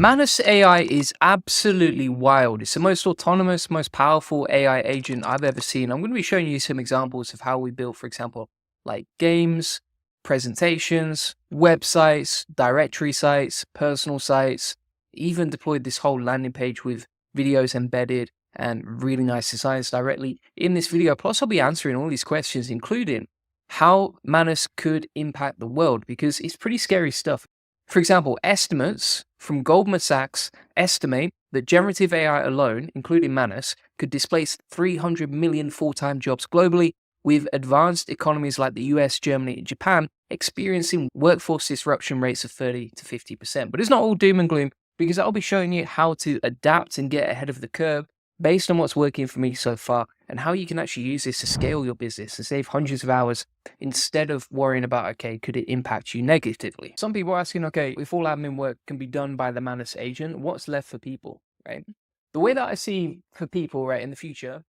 Manus AI is absolutely wild. It's the most autonomous, most powerful AI agent I've ever seen. I'm going to be showing you some examples of how we built, for example, like games, presentations, websites, directory sites, personal sites, even deployed this whole landing page with videos embedded and really nice designs directly in this video. Plus, I'll be answering all these questions, including how Manus could impact the world, because it's pretty scary stuff. For example, estimates from Goldman Sachs estimate that generative AI alone, including Manus, could displace 300 million full-time jobs globally, with advanced economies like the US, Germany, and Japan experiencing workforce disruption rates of 30 to 50%. But it's not all doom and gloom, because I'll be showing you how to adapt and get ahead of the curve based on what's working for me so far, and how you can actually use this to scale your business and save hundreds of hours instead of worrying about, okay, could it impact you negatively? Some people are asking, okay, if all admin work can be done by the Manus agent, what's left for people, right? The way that I see for people, right, in the future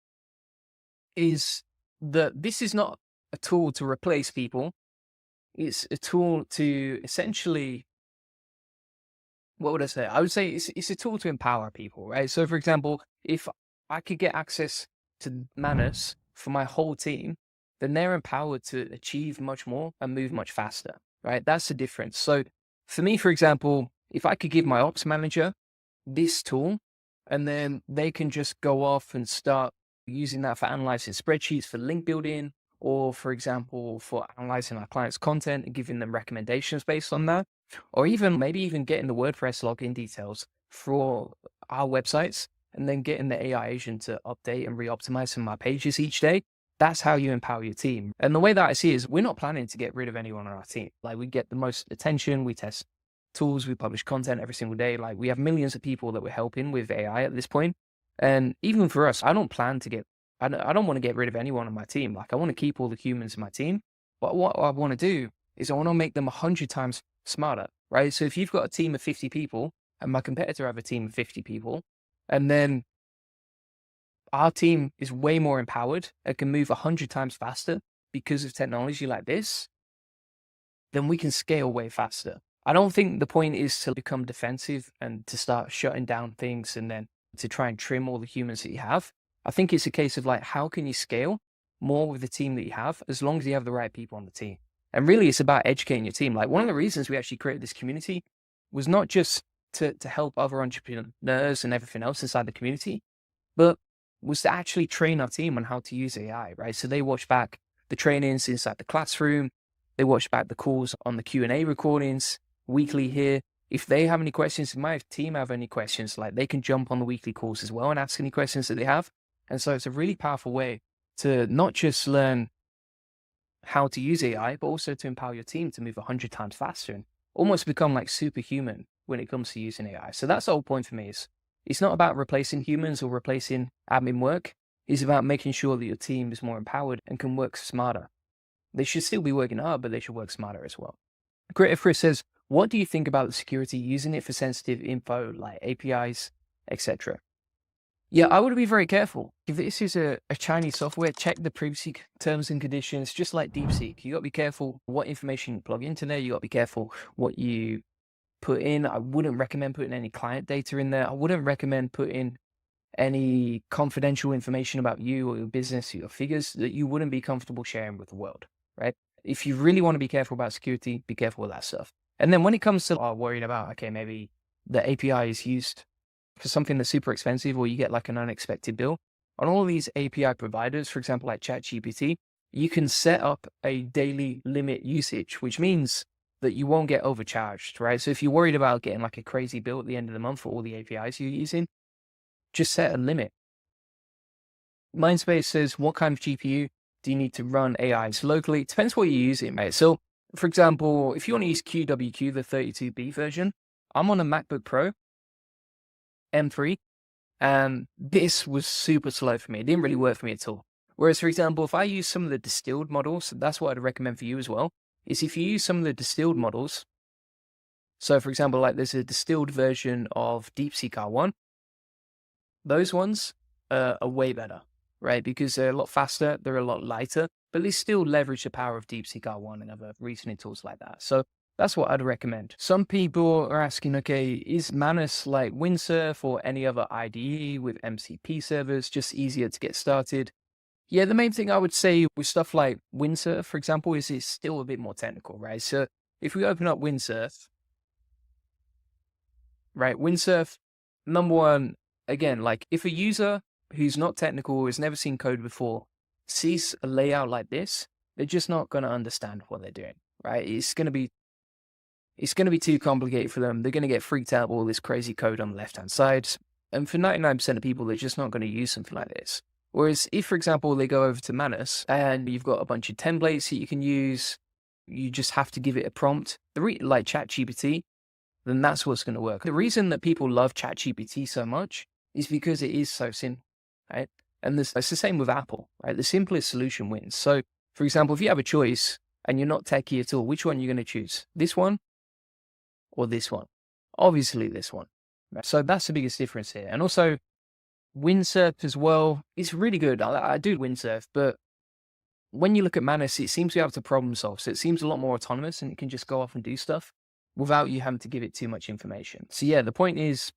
is that this is not a tool to replace people. It's a tool to essentially, what would I say? I would say it's a tool to empower people, right? So for example, if I could get access to Manus for my whole team, then they're empowered to achieve much more and move much faster, right? That's the difference. So for me, for example, if I could give my ops manager this tool, and then they can just go off and start using that for analyzing spreadsheets, for link building, or for example, for analyzing our clients' content and giving them recommendations based on that, or even maybe even getting the WordPress login details for our websites, and then getting the AI agent to update and re-optimize some of my pages each day. That's how you empower your team. And the way that I see it is, we're not planning to get rid of anyone on our team. Like, we get the most attention, we test tools, we publish content every single day. Like, we have millions of people that we're helping with AI at this point. And even for us, I don't plan to get, I don't want to get rid of anyone on my team. Like, I want to keep all the humans in my team. But what I want to do is I want to make them 100 times smarter, right? So if you've got a team of 50 people and my competitor have a team of 50 people, and then our team is way more empowered and can move 100 times faster because of technology like this, then we can scale way faster. I don't think the point is to become defensive and to start shutting down things and then to try and trim all the humans that you have. I think it's a case of like, how can you scale more with the team that you have, as long as you have the right people on the team? And really, it's about educating your team. Like, one of the reasons we actually created this community was not just to help other entrepreneurs and everything else inside the community, but was to actually train our team on how to use AI, right? So they watch back the trainings inside the classroom, they watch back the calls on the Q&A recordings weekly here. If they have any questions, if my team have any questions, like, they can jump on the weekly calls as well and ask any questions that they have. And so it's a really powerful way to not just learn how to use AI, but also to empower your team to move 100 times faster and almost become like superhuman when it comes to using AI. So that's the whole point for me. Is it's not about replacing humans or replacing admin work. It's about making sure that your team is more empowered and can work smarter. They should still be working hard, but they should work smarter as well. Creative Chris says, what do you think about the security using it for sensitive info like APIs, etc.? Yeah, I would be very careful. If this is a Chinese software, check the privacy terms and conditions, just like DeepSeek. You got to be careful what information you plug into there. You got to be careful what you put in. I wouldn't recommend putting any client data in there. I wouldn't recommend putting any confidential information about you or your business or your figures that you wouldn't be comfortable sharing with the world, right? If you really want to be careful about security, be careful with that stuff. And then when it comes to worrying about, okay, maybe the API is used for something that's super expensive, or you get like an unexpected bill, on all of these API providers, for example, like ChatGPT, you can set up a daily limit usage, which means that you won't get overcharged, right? So if you're worried about getting like a crazy bill at the end of the month for all the APIs you're using, just set a limit. Mindspace says, what kind of GPU do you need to run AIs locally? It depends what you're using, mate. So for example, if you want to use QWQ, the 32B version, I'm on a MacBook Pro M3, and this was super slow for me. It didn't really work for me at all. Whereas, for example, if I use some of the distilled models, that's what I'd recommend for you as well, is if you use some of the distilled models. So for example, like there's a distilled version of DeepSeek R1. Those ones are way better, right? Because they're a lot faster, they're a lot lighter, but they still leverage the power of DeepSeek R1 and other reasoning tools like that. So That's what I'd recommend. Some people are asking, okay, is Manus like Windsurf or any other IDE with MCP servers just easier to get started? Yeah, the main thing I would say with stuff like Windsurf, for example, is it's still a bit more technical, right? So if we open up Windsurf, right, Windsurf, number one, again, like if a user who's not technical, has never seen code before, sees a layout like this, they're just not going to understand what they're doing, right? It's going to be too complicated for them. They're going to get freaked out by all this crazy code on the left-hand side. And for 99% of people, they're just not going to use something like this. Whereas if, for example, they go over to Manus and you've got a bunch of templates that you can use, you just have to give it a prompt, like ChatGPT, then that's what's going to work. The reason that people love ChatGPT so much is because it is so simple, right? And it's the same with Apple, right? The simplest solution wins. So, for example, if you have a choice and you're not techie at all, which one are you going to choose? This one or this one? Obviously this one. Right? So that's the biggest difference here. And also Windsurf as well, it's really good. I do Windsurf, but when you look at Manus, it seems to be able to problem solve. So it seems a lot more autonomous and it can just go off and do stuff without you having to give it too much information. So yeah, the point is,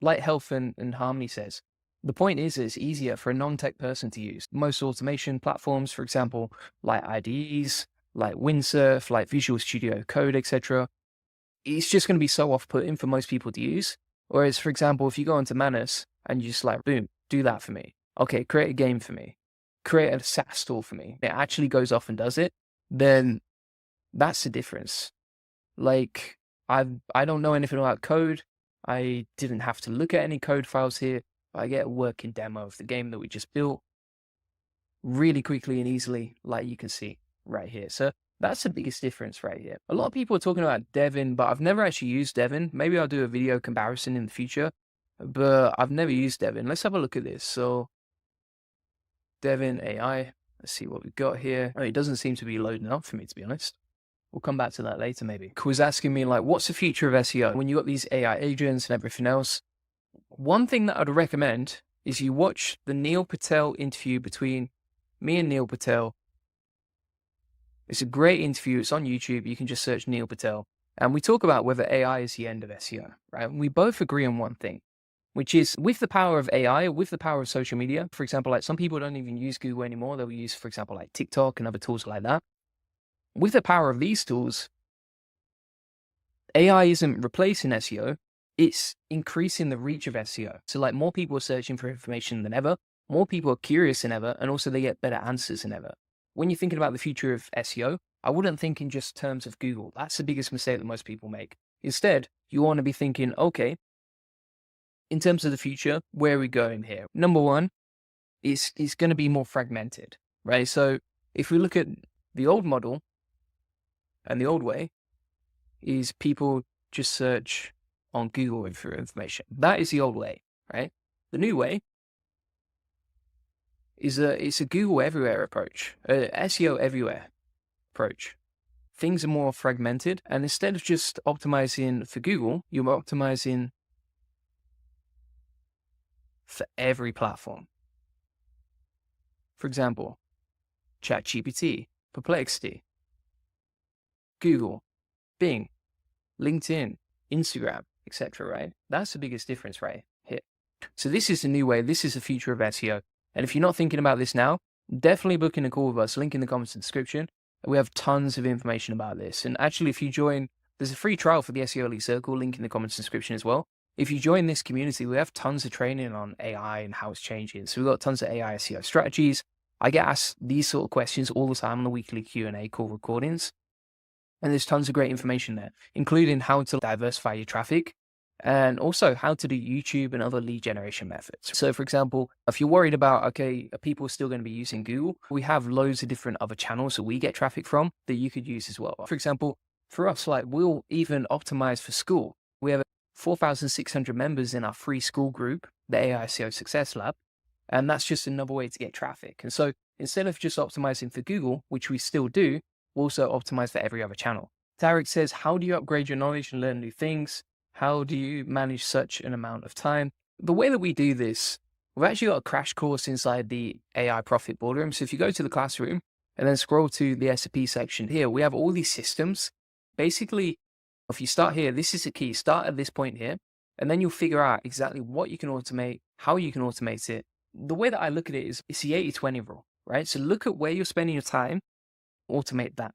like Health and Harmony says, the point is it's easier for a non-tech person to use. Most automation platforms, for example, like IDEs, like Windsurf, like Visual Studio Code, etc., it's just going to be so off-putting for most people to use. Whereas, for example, if you go onto Manus and you just like, boom, do that for me. Okay, create a game for me. Create a SaaS tool for me. It actually goes off and does it. Then that's the difference. Like, I don't know anything about code. I didn't have to look at any code files here. I get a working demo of the game that we just built really quickly and easily, like you can see right here. So that's the biggest difference right here. A lot of people are talking about Devin, but I've never actually used Devin. Maybe I'll do a video comparison in the future, but I've never used Devin. Let's have a look at this. So Devin AI, let's see what we've got here. Oh, it doesn't seem to be loading up for me, to be honest. We'll come back to that later, maybe. Was asking me, like, what's the future of SEO? When you got these AI agents and everything else, one thing that I'd recommend is you watch the Neil Patel interview between me and Neil Patel. It's a great interview. It's on YouTube. You can just search Neil Patel. And we talk about whether AI is the end of SEO, right? And we both agree on one thing, which is with the power of AI, with the power of social media, for example, like some people don't even use Google anymore. They'll use, for example, like TikTok and other tools like that. With the power of these tools, AI isn't replacing SEO, it's increasing the reach of SEO. So like more people are searching for information than ever, more people are curious than ever, and also they get better answers than ever. When you're thinking about the future of SEO, I wouldn't think in just terms of Google. That's the biggest mistake that most people make. Instead, you want to be thinking, okay, in terms of the future, where are we going here? Number one, it's going to be more fragmented, right? So if we look at the old model, and the old way is people just search on Google for information. That is the old way, right? The new way is it's a Google everywhere approach, a SEO everywhere approach. Things are more fragmented, and instead of just optimizing for Google, you're optimizing for every platform. For example, ChatGPT, Perplexity, Google, Bing, LinkedIn, Instagram, etc., right? That's the biggest difference right here. So this is the new way. This is the future of SEO. And if you're not thinking about this now, definitely book in a call with us. Link in the comments and description. We have tons of information about this. And actually, if you join, there's a free trial for the SEO Elite Circle. Link in the comments and description as well. If you join this community, we have tons of training on AI and how it's changing. So we've got tons of AI SEO strategies. I get asked these sort of questions all the time on the weekly Q&A call recordings. And there's tons of great information there, including how to diversify your traffic and also how to do YouTube and other lead generation methods. So for example, if you're worried about, okay, are people still going to be using Google? We have loads of different other channels that we get traffic from that you could use as well. For example, for us, like we'll even optimize for school. We have 4,600 members in our free school group, the AI SEO Success Lab. And that's just another way to get traffic. And so instead of just optimizing for Google, which we still do, we'll also optimize for every other channel. Tarek says, how do you upgrade your knowledge and learn new things? How do you manage such an amount of time? The way that we do this, we've actually got a crash course inside the AI Profit Boardroom. So if you go to the classroom and then scroll to the SAP section here, we have all these systems basically, if you start here, this is the key. Start at this point here, and then you'll figure out exactly what you can automate, how you can automate it. The way that I look at it is it's the 80-20 rule, right? So look at where you're spending your time, automate that.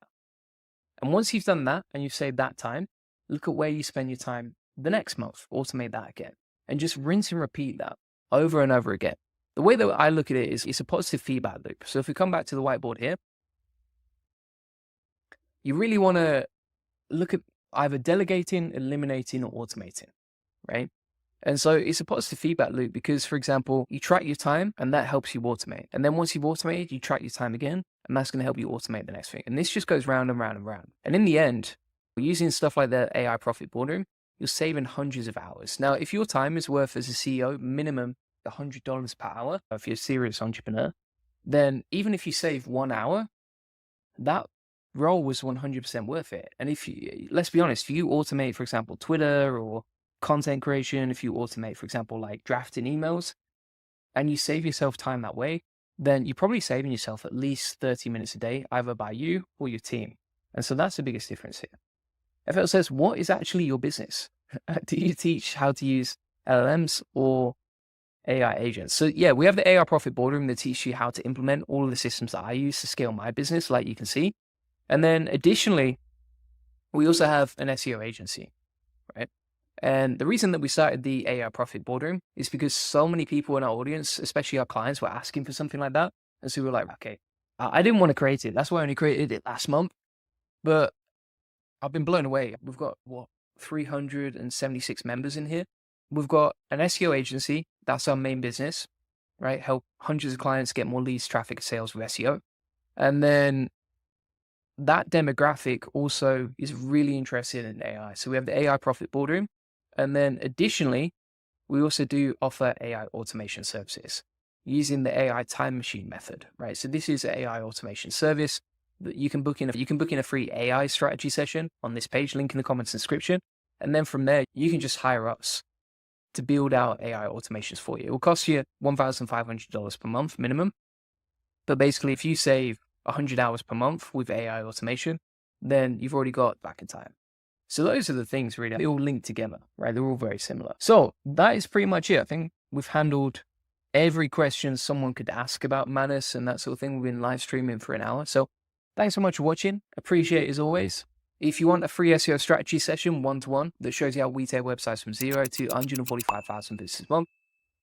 And once you've done that and you've saved that time, look at where you spend your time the next month, automate that again. And just rinse and repeat that over and over again. The way that I look at it is it's a positive feedback loop. So if we come back to the whiteboard here, you really want to look at either delegating, eliminating, or automating, right? And so it's a positive feedback loop because, for example, you track your time and that helps you automate. And then once you've automated, you track your time again, and that's going to help you automate the next thing. And this just goes round and round and round. And in the end, using stuff like the AI profit boardroom, you're saving hundreds of hours. Now, if your time is worth as a CEO, minimum $100 per hour, if you're a serious entrepreneur, then even if you save 1 hour, that role was 100% worth it. And if you, let's be honest, if you automate, for example, Twitter or content creation, if you automate, for example, like drafting emails, and you save yourself time that way, then you're probably saving yourself at least 30 minutes a day, either by you or your team. And so that's the biggest difference here. FL says, what is actually your business? Do you teach how to use LLMs or AI agents? So yeah, we have the AI profit boardroom that teaches you how to implement all of the systems that I use to scale my business, like you can see. And then additionally, we also have an SEO agency, right? And the reason that we started the AI profit boardroom is because so many people in our audience, especially our clients, were asking for something like that. And so we were like, okay, I didn't want to create it. That's why I only created it last month. But I've been blown away. We've got, 376 members in here. We've got an SEO agency. That's our main business, right? Help hundreds of clients get more leads, traffic, sales with SEO. And then that demographic also is really interested in AI. So we have the AI profit boardroom. And then additionally, we also do offer AI automation services using the AI time machine method, right? So this is an AI automation service that you can book in. You can book in a free AI strategy session on this page, link in the comments description. And then from there, you can just hire us to build out AI automations for you. It will cost you $1,500 per month minimum. But basically, if you save 100 hours per month with AI automation, then you've already got back in time. So those are the things really, they all link together, right? They're all very similar. So that is pretty much it. I think we've handled every question someone could ask about Manus and that sort of thing. We've been live streaming for an hour. So thanks so much for watching. Appreciate it as always. If you want a free SEO strategy session, 1-to-1, that shows you how we take websites from 0 to 145,000 visitors a month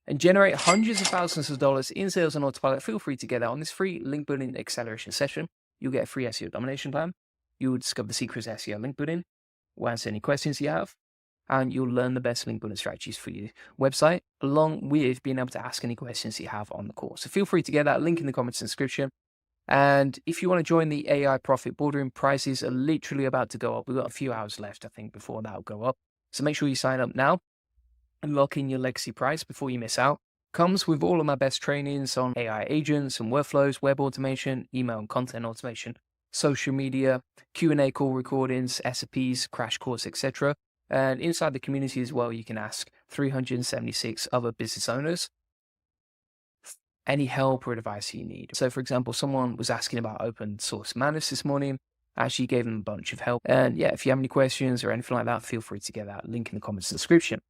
and generate hundreds of thousands of dollars in sales on autopilot, feel free to get that on this free link building acceleration session. You'll get a free SEO domination plan. You'll discover the secrets of SEO link building. We'll answer any questions you have, and you'll learn the best link building strategies for your website, along with being able to ask any questions you have on the course. So feel free to get that link in the comments description. And if you want to join the AI Profit Boardroom, prices are literally about to go up. We've got a few hours left, I think, before that'll go up. So make sure you sign up now and lock in your legacy price before you miss out. Comes with all of my best trainings on AI agents and workflows, web automation, email and content automation, social media, Q&A call recordings, SOPs, crash course, etc. And inside the community as well, you can ask 376 other business owners any help or advice you need. So for example, someone was asking about open source Manus this morning. I actually gave them a bunch of help. And yeah, if you have any questions or anything like that, feel free to get that link in the comments description.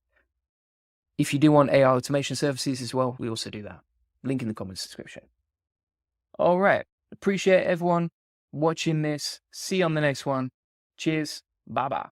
If you do want AI automation services as well, we also do that. Link in the comments description. All right. Appreciate everyone watching this. See you on the next one. Cheers. Bye-bye.